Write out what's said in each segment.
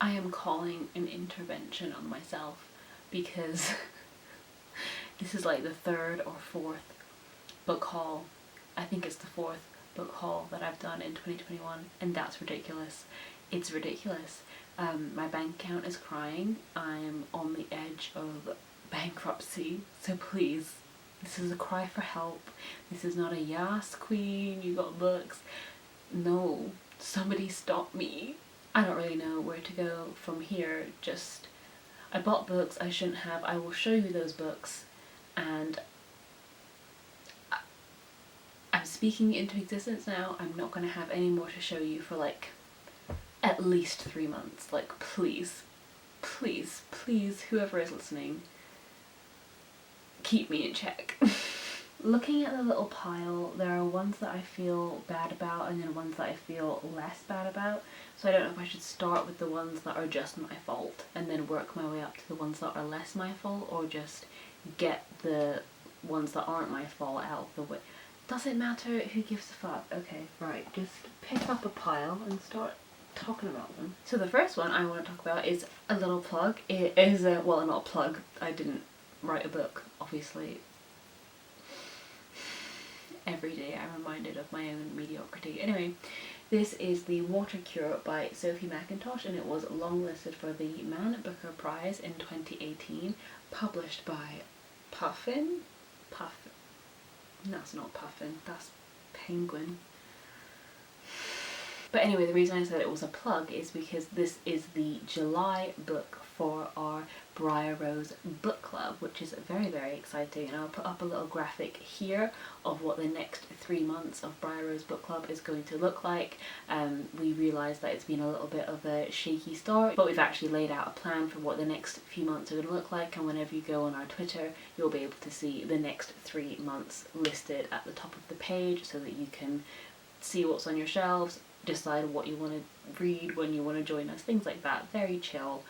I am calling an intervention on myself because this is like the third or fourth book haul. I think it's the fourth book haul that I've done in 2021, and that's ridiculous. It's ridiculous. My bank account is crying. I am on the edge of bankruptcy, so please, this is a cry for help. This is not a yes queen, you got books. No, somebody stop me. I don't really know where to go from here. Just, I bought books I shouldn't have. I will show you those books, and I'm speaking into existence now. I'm not going to have any more to show you for like at least 3 months. Like, please, please, please, whoever is listening, keep me in check. Looking at the little pile, there are ones that I feel bad about and then ones that I feel less bad about. So I don't know if I should start with the ones that are just my fault and then work my way up to the ones that are less my fault, or just get the ones that aren't my fault out of the way. Does it matter? Who gives a fuck? Okay, right, just pick up a pile and start talking about them. So the first one I want to talk about is a little plug. It is a, well, not a plug, I didn't write a book, obviously. Every day I'm reminded of my own mediocrity. Anyway, this is The Water Cure by Sophie McIntosh, and it was longlisted for the Man Booker Prize in 2018, published by Puffin? Puffin. That's not Puffin, that's Penguin. But anyway, the reason I said it was a plug is because this is the July book for our Briar Rose book club, which is very, very exciting, and I'll put up a little graphic here of what the next 3 months of Briar Rose book club is going to look like. We realised that it's been a little bit of a shaky start, but we've actually laid out a plan for what the next few months are going to look like, and whenever you go on our Twitter you'll be able to see the next 3 months listed at the top of the page so that you can see what's on your shelves, decide what you want to read, when you want to join us, things like that. Very chill.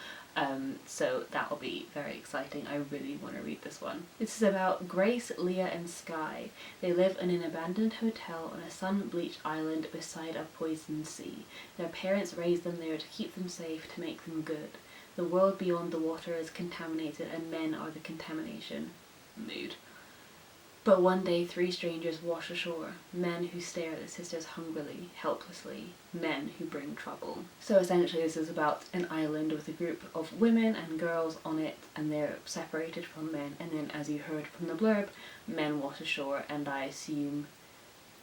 So that'll be very exciting. I really want to read this one. This is about Grace, Leah and Sigh. They live in an abandoned hotel on a sun-bleached island beside a poisoned sea. Their parents raised them there to keep them safe, to make them good. The world beyond the water is contaminated and men are the contamination. Mood. But one day 3 strangers wash ashore, men who stare at their sisters hungrily, helplessly, men who bring trouble. So essentially this is about an island with a group of women and girls on it, and they're separated from men, and then, as you heard from the blurb, men wash ashore, and I assume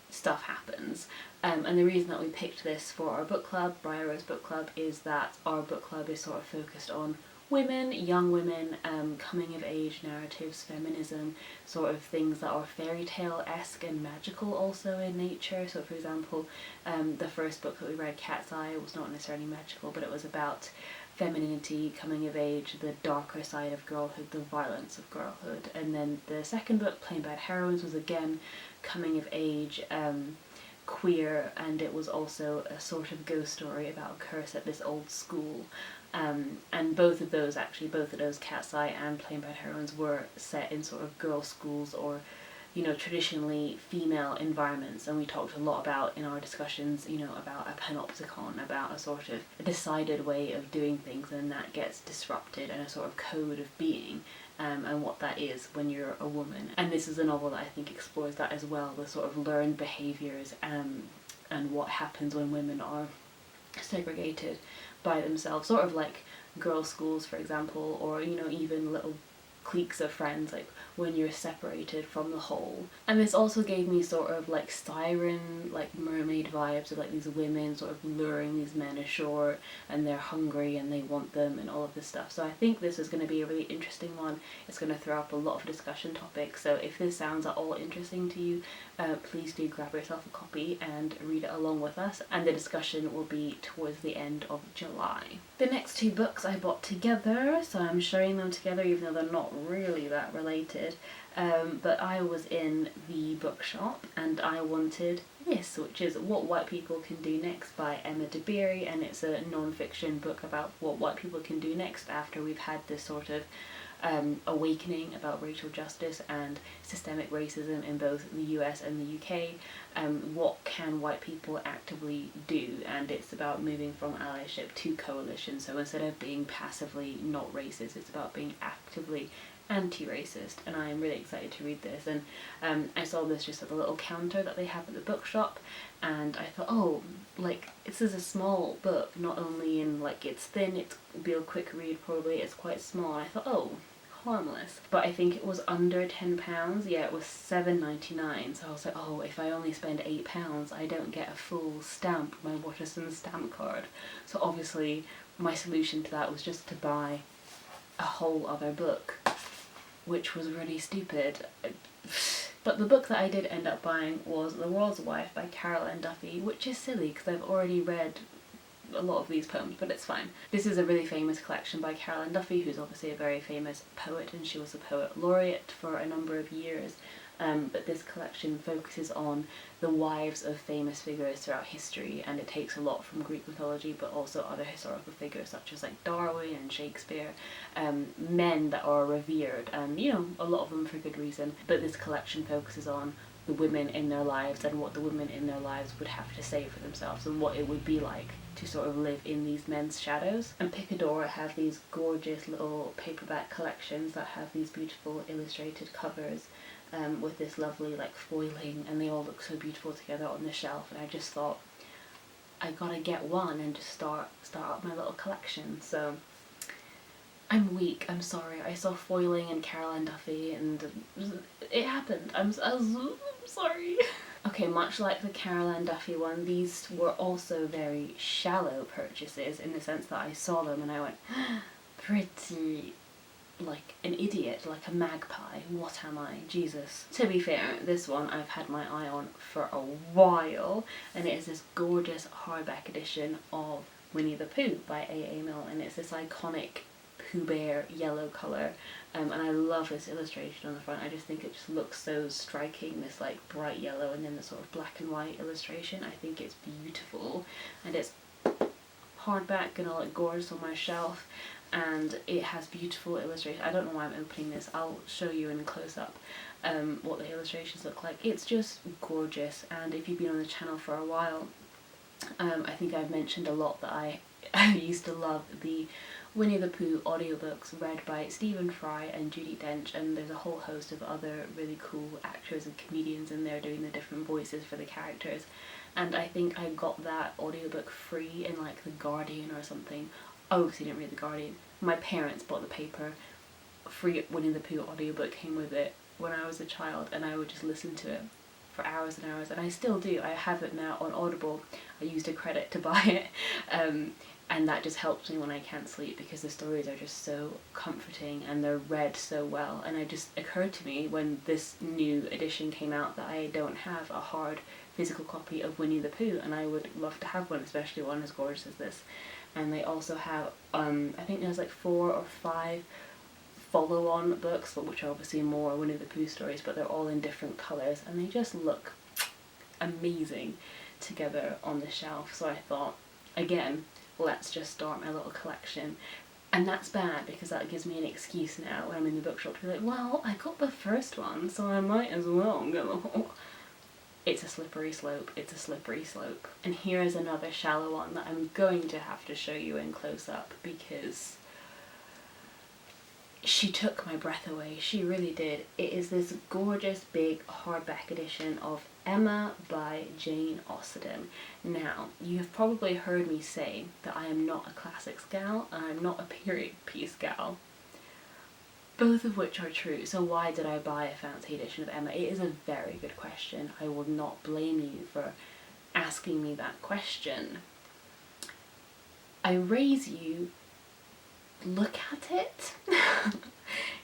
stuff happens. And the reason that we picked this for our book club, Briar Rose Book Club, is that our book club is sort of focused on women, young women, coming of age narratives, feminism, sort of things that are fairy tale-esque and magical also in nature. So for example, the first book that we read, Cat's Eye, was not necessarily magical, but it was about femininity, coming of age, the darker side of girlhood, the violence of girlhood. And then the second book, Plain Bad Heroines, was again coming of age, queer, and it was also a sort of ghost story about a curse at this old school. And both of those, Cat's Eye and Plain Bad Heroines, were set in sort of girls' schools or, you know, traditionally female environments, and we talked a lot about in our discussions, you know, about a panopticon, about a sort of a decided way of doing things, and that gets disrupted, and a sort of code of being, and what that is when you're a woman. And this is a novel that I think explores that as well, the sort of learned behaviours, and what happens when women are segregated by themselves, sort of like girls' schools, for example, or, you know, even little cliques of friends, like when you're separated from the whole. And this also gave me sort of like siren, like mermaid vibes of like these women sort of luring these men ashore, and they're hungry and they want them and all of this stuff. So I think this is going to be a really interesting one. It's going to throw up a lot of discussion topics, so if this sounds at all interesting to you, please do grab yourself a copy and read it along with us, and the discussion will be towards the end of July. The next 2 books I bought together, so I'm showing them together even though they're not really that related. But I was in the bookshop and I wanted this, which is What White People Can Do Next by Emma DeBerry, and it's a non-fiction book about what white people can do next after we've had this sort of awakening about racial justice and systemic racism in both the US and the UK. What can white people actively do? And it's about moving from allyship to coalition. So instead of being passively not racist, it's about being actively anti-racist, and I am really excited to read this. And I saw this just at the little counter that they have at the bookshop, and I thought, oh, like, this is a small book, not only in, like, it's thin, it'll be a quick read probably, it's quite small. I thought, oh, harmless. But I think it was under £10. Yeah, it was £7.99. So I was like, oh, if I only spend £8, I don't get a full stamp, my Waterson stamp card. So obviously my solution to that was just to buy a whole other book, which was really stupid. But the book that I did end up buying was The World's Wife by Carol Ann Duffy, which is silly because I've already read a lot of these poems, but it's fine. This is a really famous collection by Carol Ann Duffy, who's obviously a very famous poet, and she was a poet laureate for a number of years. But this collection focuses on the wives of famous figures throughout history, and it takes a lot from Greek mythology but also other historical figures such as like Darwin and Shakespeare, men that are revered, and you know, a lot of them for good reason. But this collection focuses on the women in their lives and what the women in their lives would have to say for themselves and what it would be like to sort of live in these men's shadows. And Picador have these gorgeous little paperback collections that have these beautiful illustrated covers with this lovely like foiling, and they all look so beautiful together on the shelf, and I just thought I gotta get one and just start up my little collection. So I'm weak, I'm sorry. I saw foiling and Carol Ann Duffy and it happened. I'm sorry. Okay, much like the Carol Ann Duffy one, these were also very shallow purchases in the sense that I saw them and I went, pretty like an idiot, like a magpie. What am I? Jesus. To be fair, this one I've had my eye on for a while, and it is this gorgeous hardback edition of Winnie the Pooh by A.A. Milne, and it's this iconic Pooh Bear yellow colour, and I love this illustration on the front. I just think it just looks so striking, this like bright yellow and then the sort of black and white illustration. I think it's beautiful, and it's hardback, gonna look gorgeous on my shelf, and it has beautiful illustrations. I don't know why I'm opening this, I'll show you in close-up what the illustrations look like. It's just gorgeous, and if you've been on the channel for a while, I think I've mentioned a lot that I used to love the Winnie the Pooh audiobooks read by Stephen Fry and Judi Dench, and there's a whole host of other really cool actors and comedians in there doing the different voices for the characters. And I think I got that audiobook free in like The Guardian or something. Oh, because I didn't read The Guardian. My parents bought the paper. Free Winnie the Pooh audiobook came with it when I was a child, and I would just listen to it for hours and hours, and I still do. I have it now on Audible. I used a credit to buy it, and that just helps me when I can't sleep because the stories are just so comforting and they're read so well. And it just occurred to me when this new edition came out that I don't have a hard physical copy of Winnie the Pooh, and I would love to have one, especially one as gorgeous as this. And they also have, I think there's like 4 or 5 follow-on books, which are obviously more Winnie the Pooh stories, but they're all in different colours, and they just look amazing together on the shelf. So I thought, again, let's just start my little collection. And that's bad because that gives me an excuse now when I'm in the bookshop to be like, well, I got the first one, so I might as well go. It's a slippery slope, it's a slippery slope. And here is another shallow one that I'm going to have to show you in close-up because she took my breath away, she really did. It is this gorgeous big hardback edition of Emma by Jane Austen. Now, you have probably heard me say that I am not a classics gal and I'm not a period piece gal. Both of which are true, so why did I buy a fancy edition of Emma? It is a very good question. I will not blame you for asking me that question. I raise you, look at it.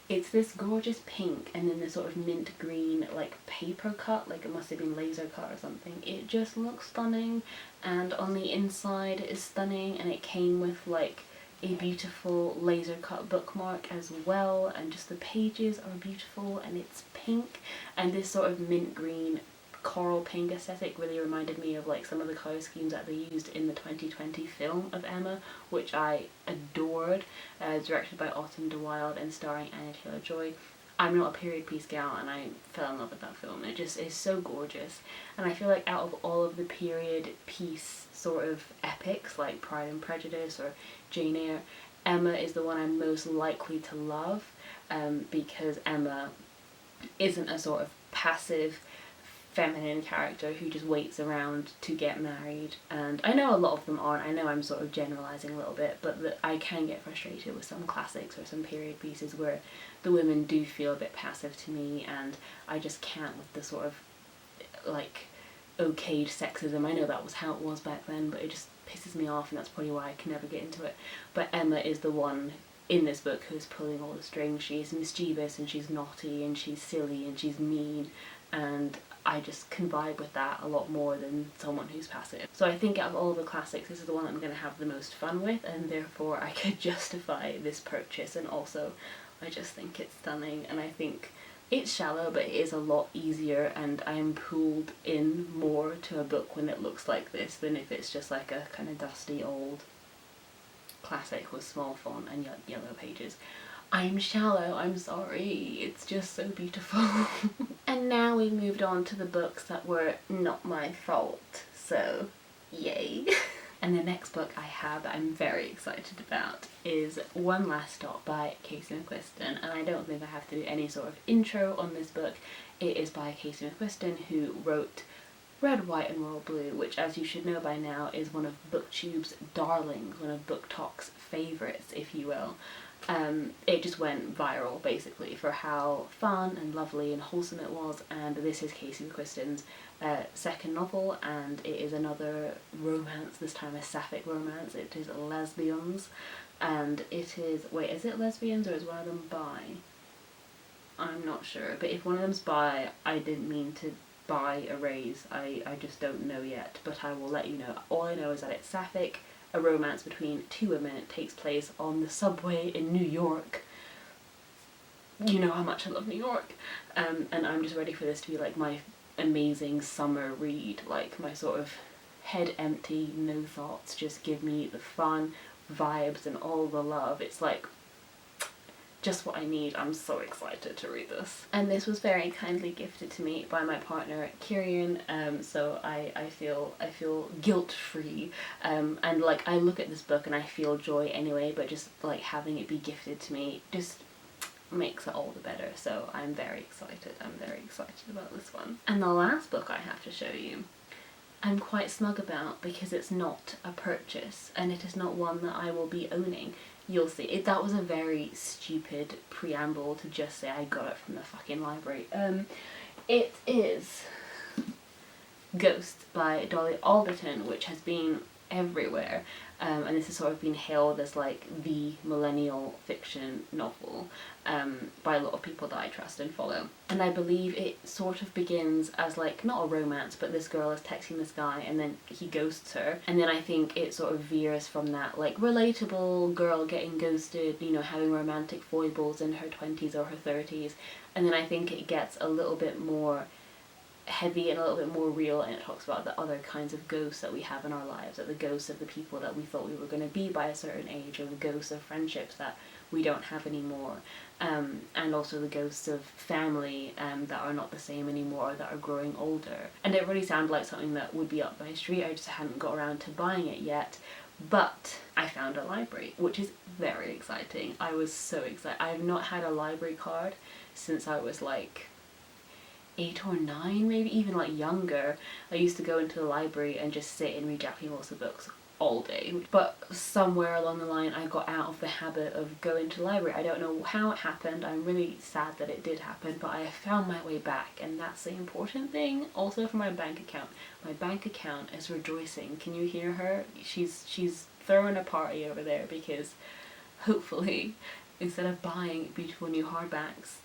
It's this gorgeous pink and then this sort of mint green like paper cut, like it must have been laser cut or something. It just looks stunning, and on the inside is stunning, and it came with like a beautiful laser cut bookmark as well, and just the pages are beautiful, and it's pink, and this sort of mint green coral pink aesthetic really reminded me of like some of the colour schemes that they used in the 2020 film of Emma, which I adored, directed by Autumn de Wilde and starring Anya Taylor-Joy. I'm not a period piece gal, and I fell in love with that film. It just is so gorgeous, and I feel like out of all of the period piece sort of epics like Pride and Prejudice or Jane Eyre, Emma is the one I'm most likely to love, because Emma isn't a sort of passive feminine character who just waits around to get married, and I know a lot of them aren't. I know I'm sort of generalising a little bit, but I can get frustrated with some classics or some period pieces where the women do feel a bit passive to me, and I just can't with the sort of like okayed sexism. I know that was how it was back then, but it just pisses me off, and that's probably why I can never get into it. But Emma is the one in this book who's pulling all the strings. She's mischievous, and she's naughty, and she's silly, and she's mean, and I just can vibe with that a lot more than someone who's passive. So I think out of all the classics, this is the one I'm going to have the most fun with, and therefore I could justify this purchase. And also I just think it's stunning, and I think it's shallow, but it is a lot easier, and I am pulled in more to a book when it looks like this than if it's just like a kind of dusty old classic with small font and yellow pages. I'm shallow, I'm sorry, it's just so beautiful. And now we've moved on to the books that were not my fault, so yay. And the next book I have that I'm very excited about is One Last Stop by Casey McQuiston, and I don't think I have to do any sort of intro on this book. It is by Casey McQuiston, who wrote Red, White and Royal Blue, which, as you should know by now, is one of BookTube's darlings, one of BookTok's favourites, if you will. It just went viral basically for how fun and lovely and wholesome it was, and this is Casey McQuiston's second novel, and it is another romance, this time a sapphic romance. It is lesbians, and it is, wait, is it lesbians or is one of them bi? I'm not sure, but if one of them's bi, I didn't mean to buy a raise. I just don't know yet, but I will let you know. All I know is that it's sapphic, a romance between two women. It takes place on the subway in New York. You know how much I love New York. And I'm just ready for this to be like my amazing summer read, like my sort of head empty, no thoughts, just give me the fun, vibes and all the love. It's like just what I need. I'm so excited to read this. And this was very kindly gifted to me by my partner Kieran, so I feel guilt-free, and like I look at this book and I feel joy anyway, but just like having it be gifted to me just makes it all the better. So I'm very excited about this one. And the last book I have to show you I'm quite smug about, because it's not a purchase and it is not one that I will be owning. You'll see. That was a very stupid preamble to just say I got it from the fucking library. It is Ghost by Dolly Alderton, which has been everywhere, and this has sort of been hailed as like the millennial fiction novel by a lot of people that I trust and follow. And I believe it sort of begins as like, not a romance, but this girl is texting this guy and then he ghosts her, and then I think it sort of veers from that like relatable girl getting ghosted, you know, having romantic foibles in her 20s or her 30s, and then I think it gets a little bit more heavy and a little bit more real, and it talks about the other kinds of ghosts that we have in our lives, like the ghosts of the people that we thought we were going to be by a certain age, or the ghosts of friendships that we don't have anymore, and also the ghosts of family that are not the same anymore, or that are growing older. And it really sounded like something that would be up my street. I just hadn't got around to buying it yet, but I found a library, which is very exciting. I was so excited. I have not had a library card since I was like 8 or 9, maybe even like younger. I used to go into the library and just sit and read Jackie Wilson books all day, but somewhere along the line I got out of the habit of going to the library. I don't know how it happened. I'm really sad that it did happen, but I found my way back, and that's the important thing. Also for my bank account is rejoicing. Can you hear her? She's throwing a party over there, because hopefully instead of buying beautiful new hardbacks,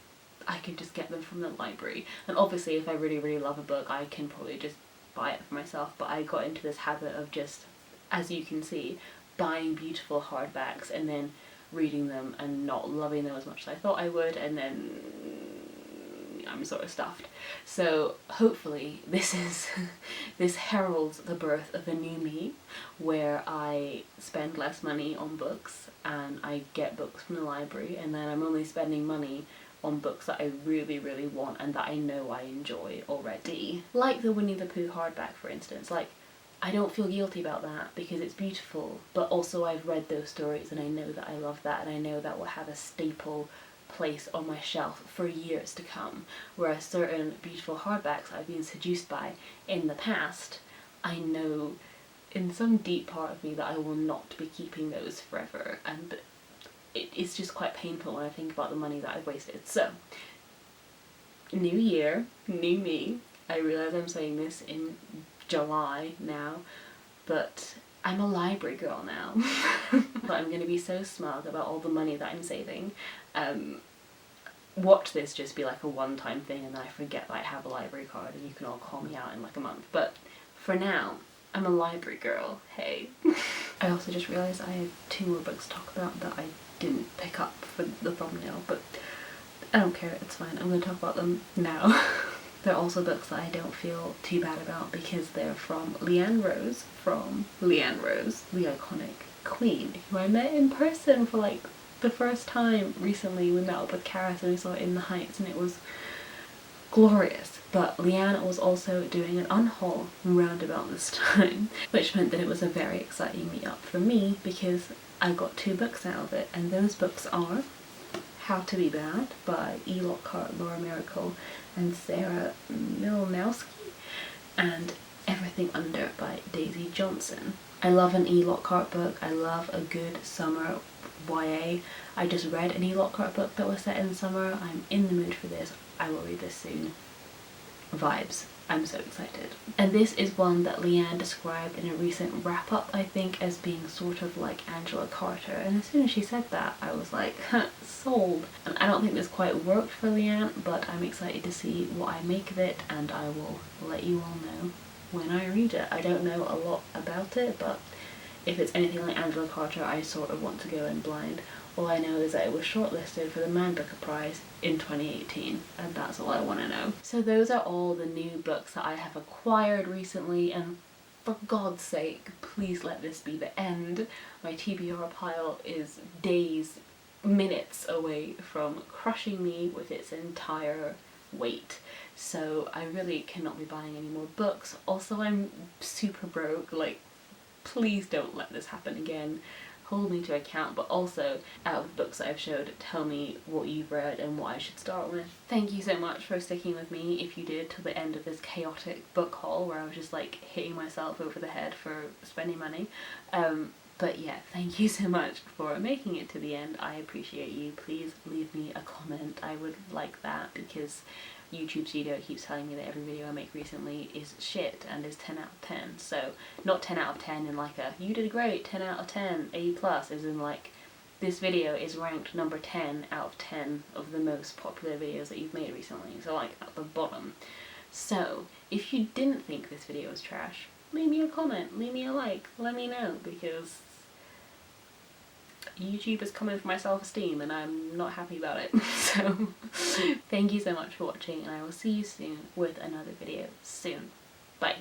I can just get them from the library. And obviously if I really, really love a book, I can probably just buy it for myself, but I got into this habit of just, as you can see, buying beautiful hardbacks and then reading them and not loving them as much as I thought I would, and then I'm sort of stuffed. So hopefully this heralds the birth of a new me, where I spend less money on books and I get books from the library, and then I'm only spending money on books that I really, really want and that I know I enjoy already. Like the Winnie the Pooh hardback, for instance. Like, I don't feel guilty about that because it's beautiful, but also I've read those stories and I know that I love that, and I know that will have a staple place on my shelf for years to come. Whereas certain beautiful hardbacks I've been seduced by in the past, I know in some deep part of me that I will not be keeping those forever, and it's just quite painful when I think about the money that I've wasted. So, new year, new me. I realise I'm saying this in July now, but I'm a library girl now. But I'm going to be so smug about all the money that I'm saving. Watch this just be like a one-time thing and then I forget that I have a library card and you can all call me out in like a month. But for now, I'm a library girl, hey. I also just realised I had 2 more books to talk about that I didn't pick up for the thumbnail, but I don't care, it's fine. I'm going to talk about them now. They're also books that I don't feel too bad about because they're from Leanne Rose, the iconic queen, who I met in person for like the first time recently. We met up with Karis and we saw it in the Heights and it was glorious. But Leanne was also doing an unhaul round about this time, which meant that it was a very exciting meet up for me because I got 2 books out of it, and those books are How to Be Bad by E. Lockhart, Laura Miracle and Sarah Milanowski, and Everything Under by Daisy Johnson. I love an E. Lockhart book. I love a good summer YA. I just read an E. Lockhart book that was set in summer. I'm in the mood for this. I will read this soon. Vibes. I'm so excited. And this is one that Leanne described in a recent wrap-up, I think, as being sort of like Angela Carter. And as soon as she said that, I was like, sold. And I don't think this quite worked for Leanne, but I'm excited to see what I make of it, and I will let you all know when I read it. I don't know a lot about it, but if it's anything like Angela Carter, I sort of want to go in blind. All I know is that it was shortlisted for the Man Booker Prize in 2018, and that's all I want to know. So those are all the new books that I have acquired recently, and for God's sake, please let this be the end. My TBR pile is days, minutes away from crushing me with its entire weight. So I really cannot be buying any more books. Also, I'm super broke, like, please don't let this happen again. Hold me to account, but also, out of the books that I've showed, tell me what you've read and what I should start with. Thank you so much for sticking with me, if you did, till the end of this chaotic book haul where I was just like hitting myself over the head for spending money. But yeah, thank you so much for making it to the end. I appreciate you. Please leave me a comment. I would like that because YouTube Studio keeps telling me that every video I make recently is shit and is 10 out of 10. So, not 10 out of 10 in like a, you did great, 10 out of 10, A+, as in like, this video is ranked number 10 out of 10 of the most popular videos that you've made recently. So like, at the bottom. So, if you didn't think this video was trash, leave me a comment, leave me a like, let me know, because YouTube is coming for my self-esteem and I'm not happy about it. So thank you so much for watching, and I will see you soon with another video soon. Bye.